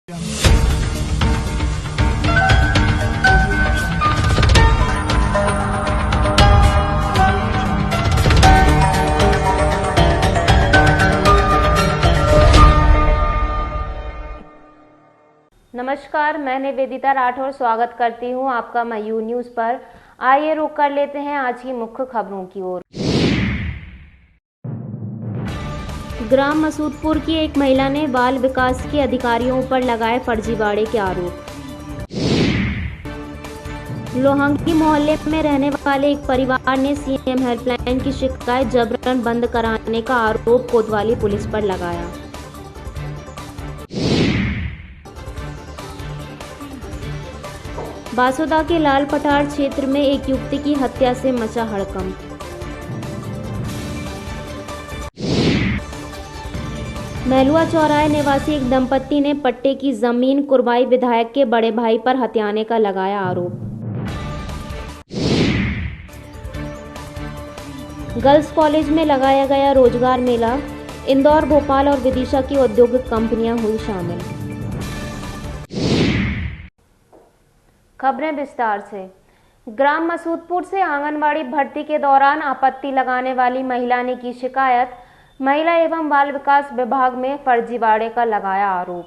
नमस्कार, मैं निवेदिता राठौर स्वागत करती हूं आपका मयूर न्यूज पर। आइए रुक कर लेते हैं आज की मुख्य खबरों की ओर। ग्राम मसूदपुर की एक महिला ने बाल विकास के अधिकारियों पर लगाए फर्जीवाड़े के आरोप। लोहांगी मोहल्ले में रहने वाले एक परिवार ने सीएम हेल्पलाइन की शिकायत जबरन बंद कराने का आरोप कोतवाली पुलिस पर लगाया। बासोदा के लाल पठार क्षेत्र में एक युवती की हत्या से मचा हड़कंप। महलुआ चौराहे निवासी एक दंपत्ति ने पट्टे की जमीन कुरवाई विधायक के बड़े भाई पर हथियाने का लगाया आरोप। गर्ल्स कॉलेज में लगाया गया रोजगार मेला, इंदौर, भोपाल और विदिशा की औद्योगिक कंपनियां हुई शामिल। खबरें विस्तार से। ग्राम मसूदपुर से आंगनवाड़ी भर्ती के दौरान आपत्ति लगाने वाली महिला ने की शिकायत, महिला एवं बाल विकास विभाग में फर्जीवाड़े का लगाया आरोप।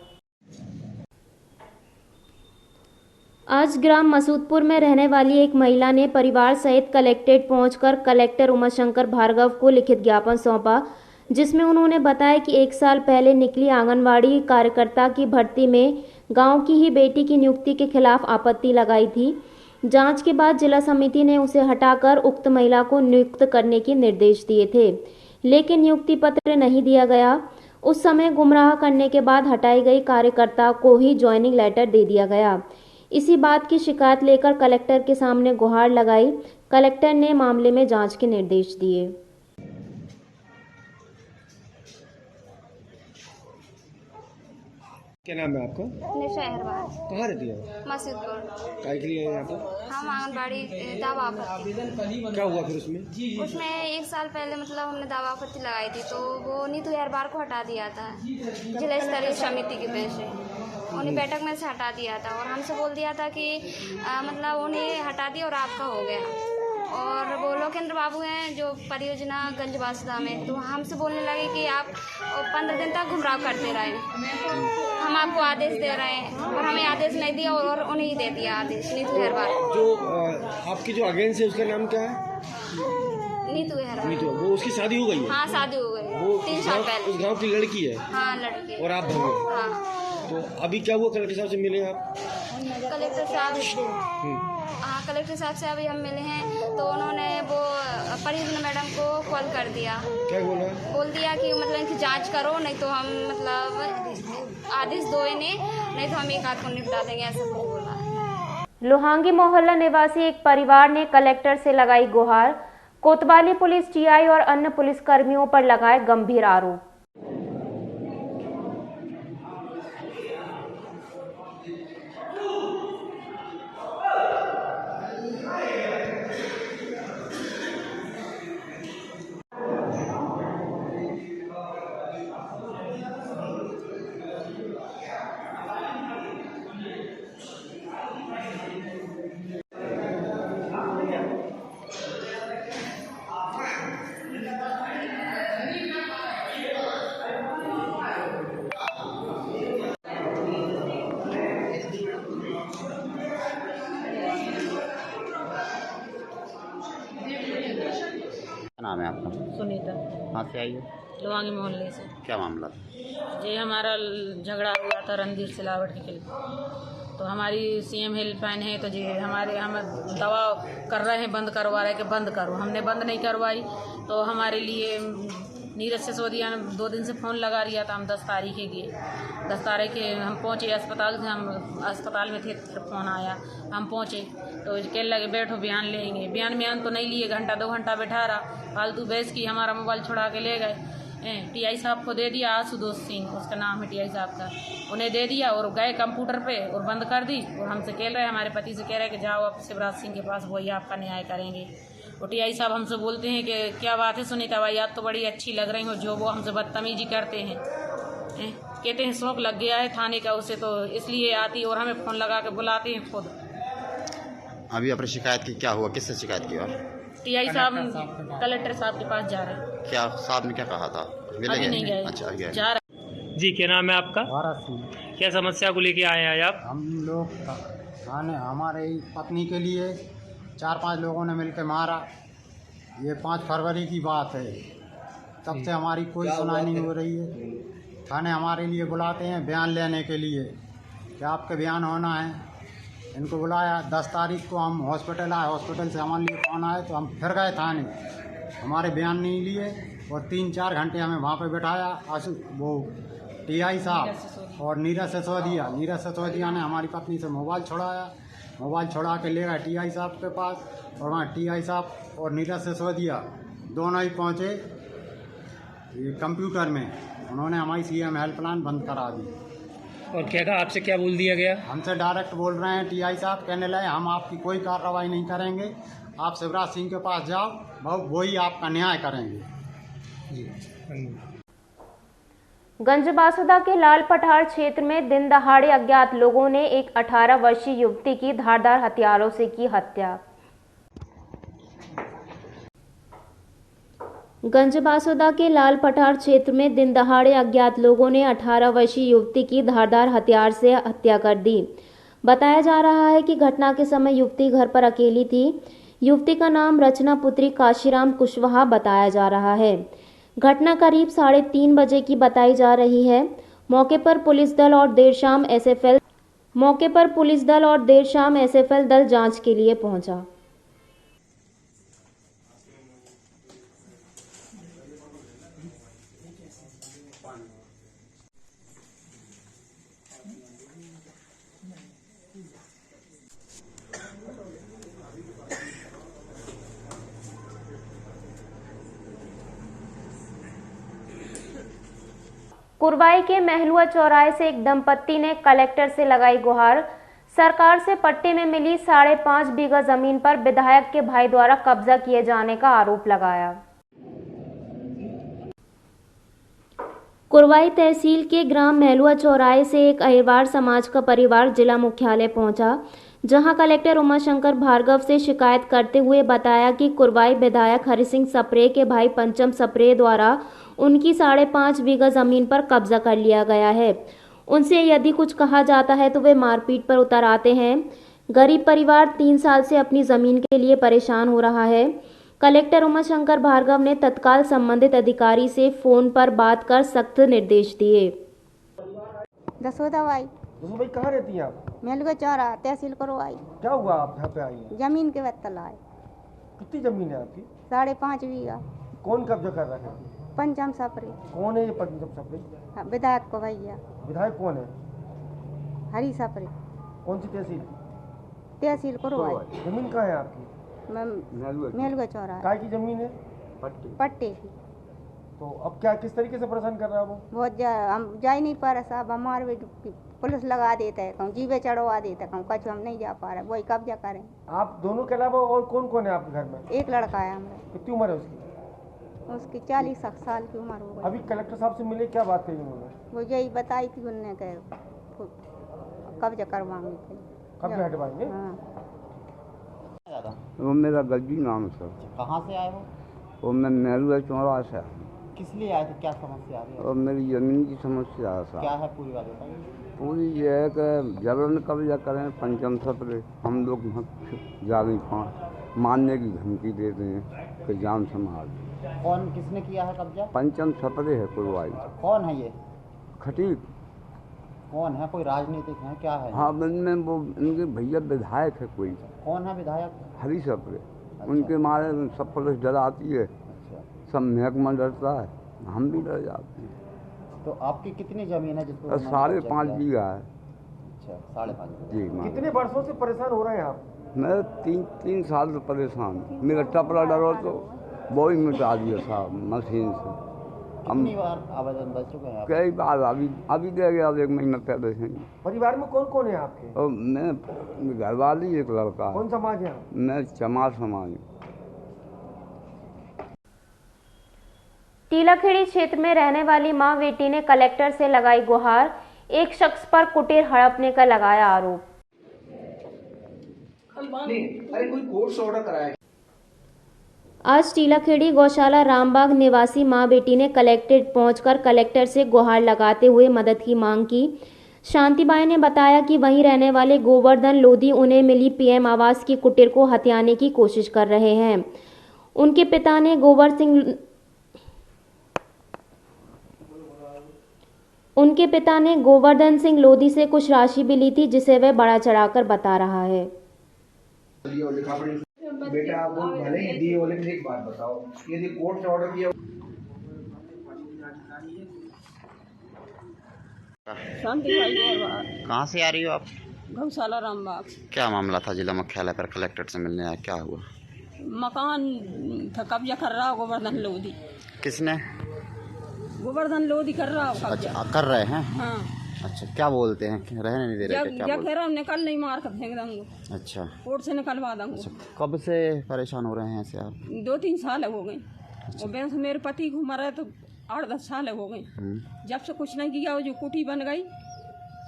आज ग्राम मसूदपुर में रहने वाली एक महिला ने परिवार सहित कलेक्ट्रेट पहुंचकर कलेक्टर उमाशंकर भार्गव को लिखित ज्ञापन सौंपा, जिसमें उन्होंने बताया कि 1 साल पहले निकली आंगनवाड़ी कार्यकर्ता की भर्ती में गांव की ही बेटी की नियुक्ति के खिलाफ आपत्ति लगाई थी। जांच के बाद जिला समिति ने उसे हटाकर उक्त महिला को नियुक्त करने के निर्देश दिए थे, लेकिन नियुक्ति पत्र नहीं दिया गया। उस समय गुमराह करने के बाद हटाई गई कार्यकर्ता को ही ज्वाइनिंग लेटर दे दिया गया। इसी बात की शिकायत लेकर कलेक्टर के सामने गुहार लगाई। कलेक्टर ने मामले में जांच के निर्देश दिए। क्या नाम है आपका? निशा अहरवाल। कहाँ रहती है? मसूदपुर। काय के लिए है यहाँ पर? हम आंगनबाड़ी दावा आपत्ति। क्या हुआ फिर उसमें? 1 साल पहले मतलब हमने दावा आपत्ति लगाई थी, तो वो नीतू अहरवाल को हटा दिया था जिला स्तरीय समिति की वजह से। उन्हें बैठक में से हटा दिया था और हमसे बोल दिया था कि मतलब उन्हें हटा दिया और आपका हो गया। और वो लोकेंद्र बाबू हैं जो परियोजना गंज बासुदा में, तो हमसे बोलने लगे कि आप 15 दिन तक घुमराव करते रहे, हम आपको आदेश दे रहे हैं, और हमें आदेश नहीं दिया और उन्हें ही दे दिया आदेश। नीतू अहरवाल जो आपकी जो अगेंस्ट है उसका नाम क्या है? नीतू अहरवाल। नीतू, वो उसकी शादी हो गई है? हाँ, शादी हो गई, वो 3 साल पहले। उस गाँव की लड़की है? हाँ, लड़की। और आप भगो? हाँ। तो अभी क्या हुआ? कलेक्टर साहब से मिले आप? कलेक्टर साहब हाँ, कलेक्टर साहब से अभी हम मिले हैं, तो उन्होंने वो परियोजना मैडम को कॉल कर दिया। क्या बोला? बोल दिया कि मतलब इनकी जांच करो, नहीं तो हम मतलब आदेश दो इन्हें, नहीं तो हम एक आध को निपटा देंगे, ऐसा कुछ बोला। लोहांगी मोहल्ला निवासी एक परिवार ने कलेक्टर से लगाई गुहार, कोतवाली पुलिस, टीआई और अन्य पुलिस कर्मियों पर लगाए गंभीर आरोप। नाम है आपका? सुनीता। कहाँ से आई हो? लोहांगी मोहल्ले से। क्या मामला? जी, हमारा झगड़ा हुआ था रणधीर सिलावट के लिए, तो हमारी सीएम हेल्पलाइन है, तो जी हम दवा कर रहे हैं, बंद करवा रहे हैं कि बंद करो। हमने बंद नहीं करवाई, तो हमारे लिए नीरज सिसोदिया ने 2 दिन से फ़ोन लगा रिया था। हम 10 तारीख के गए, 10 तारीख के हम पहुँचे अस्पताल से। हम अस्पताल में थे, फिर फ़ोन आया, हम पहुँचे तो कहने लगे बैठो बयान लेंगे। बयान तो नहीं लिए, घंटा 2 घंटा बैठा रहा, फालतू बहस की, हमारा मोबाइल छुड़ा के ले गए। टीआई साहब को दे दिया, आशुतोष सिंह उसका नाम है टीआई साहब का, उन्हें दे दिया और गए कंप्यूटर पे और बंद कर दी। और हमसे कह रहे हैं, हमारे पति से कह रहे हैं कि जाओ आप शिवराज सिंह के पास, वही आपका न्याय करेंगे। और टीआई साहब हमसे बोलते हैं कि क्या बात है सुनीता भाई, आप तो बड़ी अच्छी लग रही हो, जो वो हमसे बदतमीजी करते हैं। कहते हैं शौक लग गया है थाने का उसे, तो इसलिए आती और हमें फ़ोन लगा के बुलाते हैं खुद। अभी आपने शिकायत की, क्या हुआ, किससे शिकायत की? और टीआई साहब कलेक्टर साहब के पास जा रहे हैं। क्या साहब ने क्या कहा था? मिले अभी गए? नहीं गए, अच्छा गए। जा रहे। जी, क्या नाम है आपका? भारत सिंह। क्या समस्या को लेके आए हैं आज आप? हम लोग थाने हमारे पत्नी के लिए 4-5 लोगों ने मिलकर मारा। ये 5 फरवरी की बात है। तब से हमारी कोई सुनाई नहीं हो रही है। थाने हमारे लिए बुलाते हैं बयान लेने के लिए कि आपके बयान होना है। इनको बुलाया 10 तारीख को, हम हॉस्पिटल आए। हॉस्पिटल से हमारे लिए फ़ोन आए तो हम फिर गए थाने, हमारे बयान नहीं लिए और 3-4 घंटे हमें वहाँ पे बिठाया। वो टीआई साहब और नीरज सिसोदिया ने हमारी पत्नी से मोबाइल छुड़ाया। मोबाइल छुड़ा के ले गए टीआई साहब के पास और वहाँ टीआई साहब और नीरज सिसोदिया दोनों ही पहुँचे कंप्यूटर में। उन्होंने हमारी सीएम हेल्पलाइन बंद करा दी। और क्या कहा आपसे, क्या बोल दिया गया? हमसे डायरेक्ट बोल रहे हैं टीआई साहब, कहने लगे हम आपकी कोई कार्रवाई नहीं करेंगे, आप शिवराज सिंह के पास जाओ, वही आपका न्याय करेंगे। गंजबासुदा के लाल पठार क्षेत्र में दिन दहाड़े अज्ञात लोगों ने एक 18 वर्षीय युवती की धारदार हथियारों से की हत्या। गंजबासुदा के लाल पठार क्षेत्र में दिन दहाड़े अज्ञात लोगों ने 18 वर्षीय युवती की धारदार हथियार से हत्या कर दी। बताया जा रहा है कि घटना के समय युवती घर पर अकेली थी। युवती का नाम रचना पुत्री काशीराम कुशवाहा बताया जा रहा है। घटना करीब 3:30 बजे की बताई जा रही है। मौके पर पुलिस दल और देर शाम एसएफएल दल जांच के लिए पहुंचा। कुरवाई के महलुआ चौराहे से एक दंपत्ति ने कलेक्टर से लगाई गुहार। सरकार से पट्टे में मिली 5.5 बीघा जमीन पर विधायक के भाई द्वारा कब्जा किए जाने का आरोप लगाया। कुरवाई तहसील के ग्राम महलुआ चौराहे से एक अहिरवार समाज का परिवार जिला मुख्यालय पहुंचा, जहां कलेक्टर उमाशंकर भार्गव से शिकायत करते हुए बताया कि कुरवाई विधायक हरि सिंह सप्रे के भाई पंचम सप्रे द्वारा उनकी 5.5 बीघा जमीन पर कब्जा कर लिया गया है। उनसे यदि कुछ कहा जाता है तो वे मारपीट पर उतर आते हैं। गरीब परिवार 3 साल से अपनी जमीन के लिए परेशान हो रहा है। कलेक्टर उमाशंकर भार्गव ने तत्काल संबंधित अधिकारी से फोन पर बात कर सख्त निर्देश दिए। दसोदा भाई कहाँ रहती हैं आप? महलुआ चौराहा तहसील कुरवाई। क्या हुआ, आप यहाँ पे आई हैं? जमीन के बत्तल आए। कितनी जमीन है आपकी? 5.5 बीघा। कौन कब्जा कर रहा है? पंचम सप्रे। कौन है ये पंचम सप्रे? विधायक को भैया। विधायक कौन है? हरी सप्रे। कौन सी तहसील? तहसील कुरवाई। जमीन कहाँ है आपकी? महलुआ चौराहा। काय की जमीन है? पट्टे की। तो अब क्या, किस तरीके से परेशान कर रहा है वो? बहुत हम जा ही नहीं पा रहे साहब, हमारे पुलिस लगा देता है, कहूँ जीवे चढ़वा देता है, कहूँ कछ हम नहीं जा पा रहे, वही कब्जा करें। आप दोनों के अलावा और कौन कौन है आपके घर में? एक लड़का है हमारा। कितनी उम्र है उसकी? उसकी 40 साल की उम्र हो गई। अभी कलेक्टर साहब से मिले, क्या बात कही उन्होंने? वो यही बताई थी उनने के कब्जा करवाएंगे। कब्जा हटवाएंगे? हाँ। वो मेरा गज्जी नाम है सर। कहाँ से आए हो? वो मैं महलुआ चौराहा से। किस लिए आए थे, क्या समस्या आ रही है? और मेरी ज़मीन की समस्या है सर। क्या है पूरी बात बताइए। पूरी ये है कि जबरन कब्जा करें पंचम सप्रे, हम लोग जा नहीं पाए, मारने की धमकी देते हैं कि जान संभाल। कौन, किसने किया है कब्जा? पंचम सप्रे है कुरवाई। कौन है ये? खटीक। कौन है, कोई राजनीतिक है, क्या है? हाँ, इनमें वो इनके भैया विधायक है कोई। कौन है विधायक? हरी सप्रे। अच्छा। उनके मारे सब पुलिस डराती है। अच्छा। सब महकमा डरता है, हम भी डर जाते हैं। तो आपकी कितनी जमीन है जिसको? 5.5 बीघा है। अच्छा, 5.5 जी। कितने वर्षों से परेशान हो रहे हैं आप? मैं 3 साल से परेशान हूँ। मेरा टपरा डरो तो वो ही मिटा दिया साहब मशीन से। कितनी बार आवेदन दे चुके हैं? कई बार, अभी दे गया 1 महीना पहले से। परिवार में कौन कौन है आपके? और मैं घरवाली एक लड़का। कौन समाज है? मैं चमार समाज हूँ। टीलाखेड़ी क्षेत्र में रहने वाली मां बेटी ने कलेक्टर से लगाई गुहार, एक शख्स पर कुटीर हड़पने का लगाया आरोप। आज टीलाखेड़ी गौशाला रामबाग निवासी मां बेटी ने कलेक्ट्रेट पहुंचकर कलेक्टर से गुहार लगाते हुए मदद की मांग की। शांतिबाई ने बताया कि वहीं रहने वाले गोवर्धन लोधी उन्हें मिली पीएम आवास की कुटीर को हथियाने की कोशिश कर रहे हैं। उनके पिता ने गोवर्धन सिंह लोधी से कुछ राशि भी ली थी, जिसे वह बड़ा चढ़ाकर बता रहा है। बेटा आपको भले ही दिए हो, लेकिन एक बात बताओ, यदि कोर्ट ने ऑर्डर किया। कहाँ से आ रही हो आप? गौशाला रामबाग। क्या मामला था? जिला मुख्यालय पर कलेक्टर से मिलने आया, क्या हुआ? मकान था कब्जा कर रहा गोवर्धन लोधी। किसने? गोवर्धन लोधी कर रहा कब्जा। अच्छा, कर रहे हैं? हाँ। अच्छा, क्या बोलते हैं? रहने नहीं दे रहे? क्या कह रहा निकल नहीं, मार कर फेंक दूंगा। अच्छा, कोर्ट से निकलवा दूंगा। अच्छा, कब से परेशान हो रहे हैं ऐसे आप? 2-3 साल हो गए। अच्छा। और बैंक से मेरे पति को मरा तो 8-10 साल हो गए। जब से कुछ नहीं किया, वो जो कुटी बन गई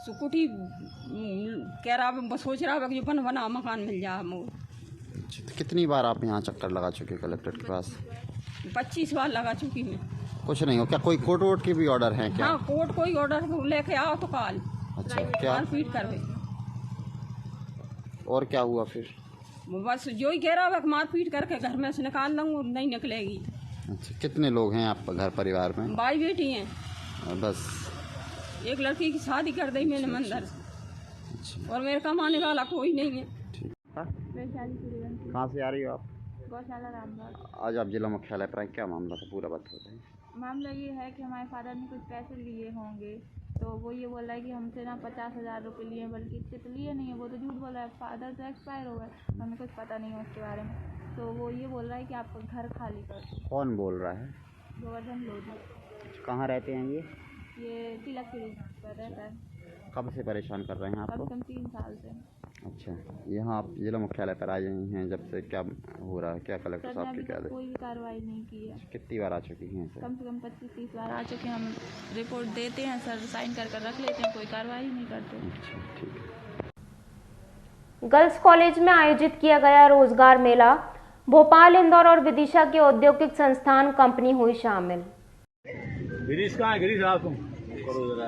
सो कुटी कह रहा, सोच रहा कि जो बना मकान मिल जाए। अच्छा, तो कितनी बार आप यहाँ चक्कर लगा चुके कलेक्टर के पास? 25 बार लगा चुकी मैं। कुछ नहीं हो? क्या कोई कोर्ट वोट के भी ऑर्डर हैं क्या? हाँ, कोर्ट कोई ऑर्डर लेके आओ तो काल। अच्छा, क्या मारपीट करवे? और क्या हुआ फिर? बस जो ही कह रहा है मारपीट करके घर में से निकाल दूंगा, नहीं निकलेगी। अच्छा, कितने लोग हैं आप घर परिवार में? भाई बेटी हैं बस। एक लड़की की शादी कर दी मैंने मंदिर। अच्छा। और मेरे कमाने वाला कोई नहीं है। ठीक। कहाँ से आ रही हो आप? गौशाला रामबाग। आज आप जिला मुख्यालय पर आए, क्या मामला था? पूरा बात बताइए। मामला ये है कि हमारे फादर ने कुछ पैसे लिए होंगे, तो वो ये बोल रहा है कि हमसे ना 50,000 रुपये लिए, बल्कि इतने तो लिए नहीं है, वो तो झूठ बोल रहा है। फादर तो एक्सपायर हो गए, हमें कुछ पता नहीं है उसके बारे में। तो वो ये बोल रहा है कि आप घर खाली कर दो। कौन बोल रहा है? गोवर्धन लोधी। कहाँ रहते हैं ये टीलाखेड़ी पर रहता है। कब से परेशान कर रहे हैं आपको? कम 3 साल से। अच्छा, यहाँ आप जिला मुख्यालय पर आए हैं जब से, क्या हो रहा है? क्या कलेक्टर साहब की क्या? कोई भी कार्रवाई नहीं की है। कितनी बार आ चुकी हैं सर? कम से कम 25-30 बार आ चुके हैं। हम रिपोर्ट देते हैं सर, साइन कर रख लेते हैं, कोई कार्रवाई नहीं करते। अच्छा, ठीक है। गर्ल्स कॉलेज में आयोजित किया गया रोजगार मेला। भोपाल, इंदौर और विदिशा के औद्योगिक संस्थान कंपनी हुई शामिल। गिरीश कहाँ है? गिरीश आओ तुम करो जरा।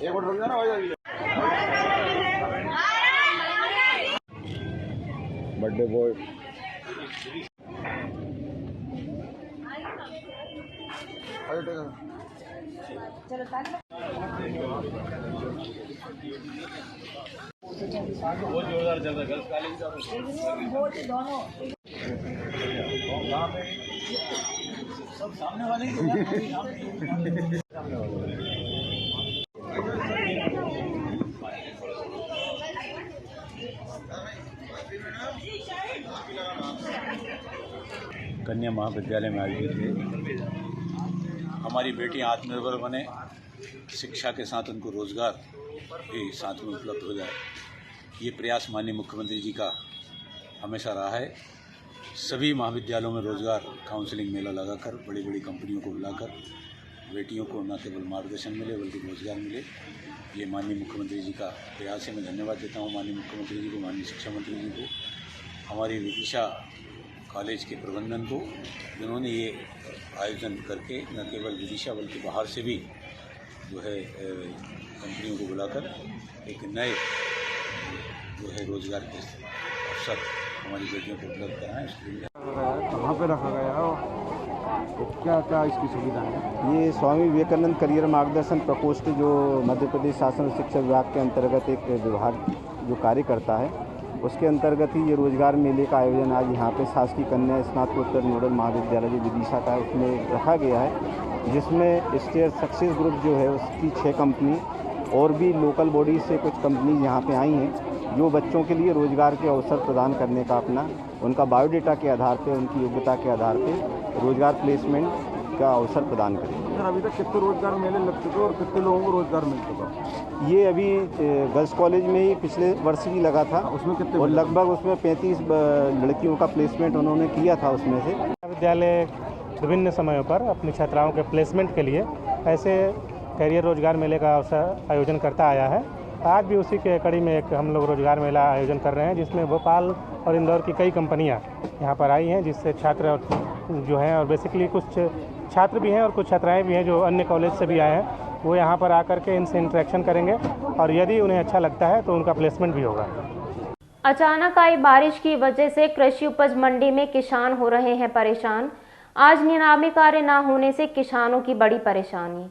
एक और रुक जाना बर्थडे बॉय। बहुत जोरदार चल रहा है गर्ल्स कॉलेज का। सब सामने वाले ही कन्या महाविद्यालय में आयोजित है। हमारी बेटियां आत्मनिर्भर बने, शिक्षा के साथ उनको रोजगार भी साथ में उपलब्ध हो जाए, ये प्रयास माननीय मुख्यमंत्री जी का हमेशा रहा है। सभी महाविद्यालयों में रोजगार काउंसलिंग मेला लगाकर बड़ी बड़ी कंपनियों को बुलाकर बेटियों को न केवल मार्गदर्शन मिले बल्कि रोजगार मिले, ये माननीय मुख्यमंत्री जी का प्रयास है। मैं धन्यवाद देता हूँ माननीय मुख्यमंत्री जी को, माननीय शिक्षा मंत्री जी को, हमारी विदिशा कॉलेज के प्रबंधन को, जिन्होंने ये आयोजन करके न केवल विदिशा बल्कि बाहर से भी जो है कंपनियों को बुलाकर एक नए जो है रोजगार के अवसर हमारी बेटियों को उपलब्ध कराएं। कहाँ पे रखा गया तो क्या क्या इसकी सुविधा है? ये स्वामी विवेकानंद करियर मार्गदर्शन प्रकोष्ठ जो मध्य प्रदेश शासन शिक्षा विभाग के अंतर्गत एक विभाग जो कार्य करता है, उसके अंतर्गत ही ये रोजगार मेले का आयोजन आज यहाँ पे शासकीय कन्या स्नातकोत्तर नोडल महाविद्यालय जो विदिशा का है उसमें रखा गया है, जिसमें स्टेट सक्सेस ग्रुप जो है उसकी 6 कंपनी और भी लोकल बॉडी से कुछ कंपनी यहाँ पे आई हैं, जो बच्चों के लिए रोजगार के अवसर प्रदान करने का अपना उनका बायोडेटा के आधार पे, उनकी योग्यता के आधार पे रोजगार प्लेसमेंट का अवसर प्रदान करें। अभी तक कितने रोजगार मेले लग चुके और कितने लोगों को रोजगार मिल चुका? ये अभी गर्ल्स कॉलेज में ही पिछले वर्ष भी लगा था। उसमें कितने और लगभग उसमें 35 लड़कियों का प्लेसमेंट उन्होंने किया था उसमें से। विद्यालय विभिन्न समयों पर अपनी छात्राओं के प्लेसमेंट के लिए ऐसे करियर रोजगार मेले का अवसर आयोजन करता आया है। आज भी उसी के कड़ी में एक हम लोग रोजगार मेला आयोजन कर रहे हैं, जिसमें भोपाल और इंदौर की कई कंपनियां यहाँ पर आई हैं, जिससे छात्र जो हैं और बेसिकली कुछ छात्र भी हैं और कुछ छात्राएं भी हैं जो अन्य कॉलेज से भी आए हैं, वो यहाँ पर आकर के इनसे इंटरेक्शन करेंगे और यदि उन्हें अच्छा लगता है तो उनका प्लेसमेंट भी होगा। अचानक आई बारिश की वजह से कृषि उपज मंडी में किसान हो रहे हैं परेशान। आज नीलामी कार्य न होने से किसानों की बड़ी परेशानी।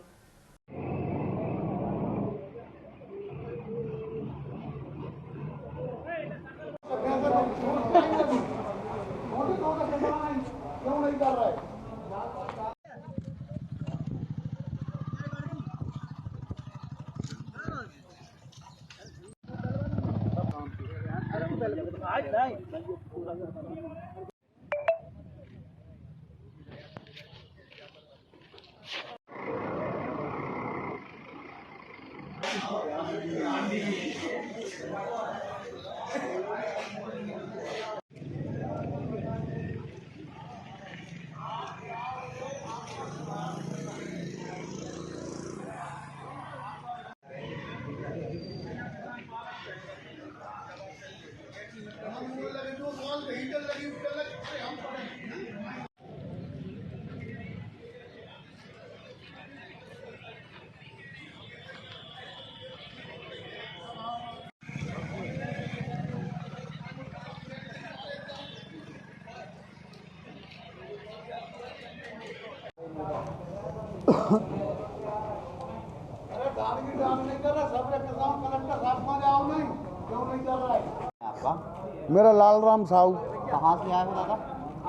मेरा लाल राम साहू। कहाँ से आए हो दादा?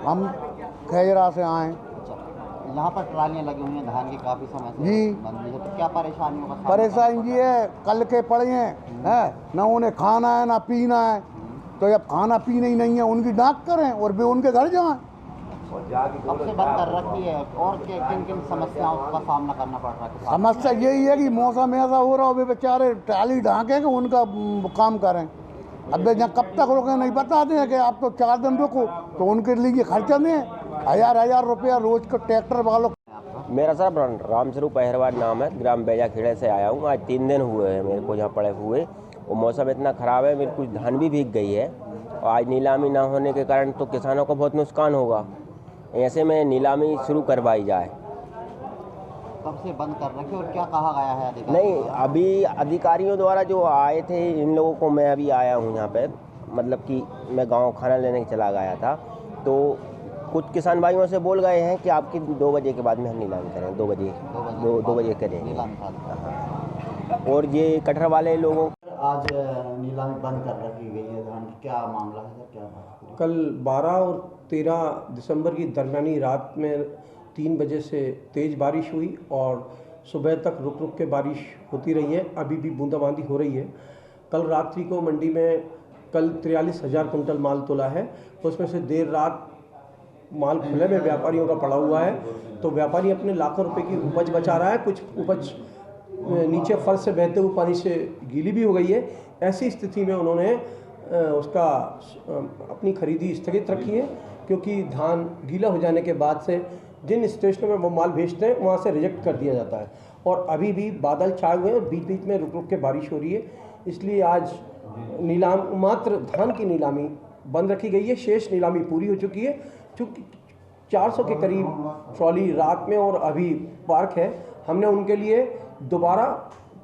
हम खैरा से आए। यहाँ पर ट्रालियाँ लगी हुई हैं धान की काफ़ी समय से जी। बंद है, तो क्या परेशानियों का परेशानी ये है, कल के पड़े हैं है ना, उन्हें खाना है ना पीना है, तो जब खाना पीना ही नहीं है उनकी डाक करें और वे उनके घर जाएं। कब से बंद कर रखी है और किन किन समस्याओं का सामना करना पड़ रहा है? समस्या यही है कि मौसम ऐसा हो रहा हो, वे बेचारे टाली ढाके के उनका काम करें। अब वे जहाँ कब तक रुके नहीं बताते हैं कि आप तो 4 दिन रुको, तो उनके लिए खर्चा दें 1000 रुपया रोज का ट्रैक्टर वालों। मेरा सर राम स्वरूप अहरवाल नाम है, ग्राम बैजा खेड़े से आया हूँ। आज 3 दिन हुए हैं मेरे को यहाँ पड़े हुए, और मौसम इतना ख़राब है, मेरी कुछ धान भी भीग गई है और आज नीलामी ना होने के कारण तो किसानों को बहुत नुकसान होगा। ऐसे में नीलामी शुरू करवाई जाए। कब से बंद कर रखी और क्या कहा गया है अधिकारी? नहीं, अभी अधिकारियों द्वारा जो आए थे इन लोगों को, मैं अभी आया हूँ यहाँ पे, मतलब कि मैं गांव खाना लेने चला गया था, तो कुछ किसान भाइयों से बोल गए हैं कि आपकी 2 बजे के बाद में हम नीलामी करें, 2 बजे करेंगे। और ये कटहर वाले लोगों आज नीलामी बंद कर रखी गई है धान की, क्या मामला है सर? क्या बात? कल 12 और 13 दिसंबर की दरमियानी रात में 3 बजे से तेज़ बारिश हुई और सुबह तक रुक रुक के बारिश होती रही है। अभी भी बूंदाबांदी हो रही है। कल रात्रि को मंडी में कल 43,000 कुंटल माल तोला है, उसमें से देर रात माल खुले में व्यापारियों का पड़ा हुआ है, तो व्यापारी अपने लाखों रुपए की उपज बचा रहा है। कुछ उपज नीचे फर्श से बहते हुए पानी से गीली भी हो गई है। ऐसी स्थिति में उन्होंने उसका अपनी खरीदी स्थगित रखी है, क्योंकि धान गीला हो जाने के बाद से जिन स्टेशनों में वो माल भेजते हैं वहाँ से रिजेक्ट कर दिया जाता है। और अभी भी बादल छाए हुए हैं और बीच बीच में रुक रुक के बारिश हो रही है, इसलिए आज मात्र धान की नीलामी बंद रखी गई है। शेष नीलामी पूरी हो चुकी है। चूँकि 400 के करीब ट्रॉली रात में और अभी पार्क है, हमने उनके लिए दोबारा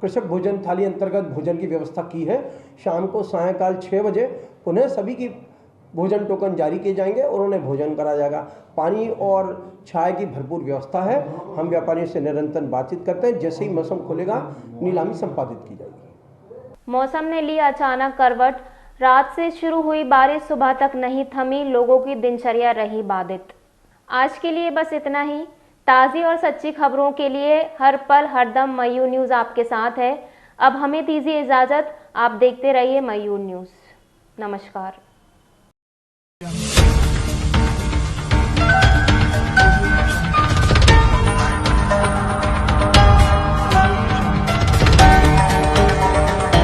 कृषक भोजन थाली अंतर्गत भोजन की व्यवस्था की है। शाम को सायंकाल 6 बजे उन्हें सभी की भोजन टोकन जारी किए जाएंगे और उन्हें भोजन करा जाएगा। पानी और छाया की भरपूर व्यवस्था है। हम व्यापारियों से निरंतर बातचीत करते हैं। जैसे ही मौसम खुलेगा नीलामी संपादित की जाएगी। मौसम ने ली अचानक करवट। रात से शुरू हुई बारिश सुबह तक नहीं थमी, लोगों की दिनचर्या रही बाधित। आज के लिए बस इतना ही। ताज़ी और सच्ची खबरों के लिए हर पल हरदम मयूर न्यूज़ आपके साथ है। अब हमें दीजिए इजाज़त। आप देखते रहिए मयूर न्यूज़। नमस्कार।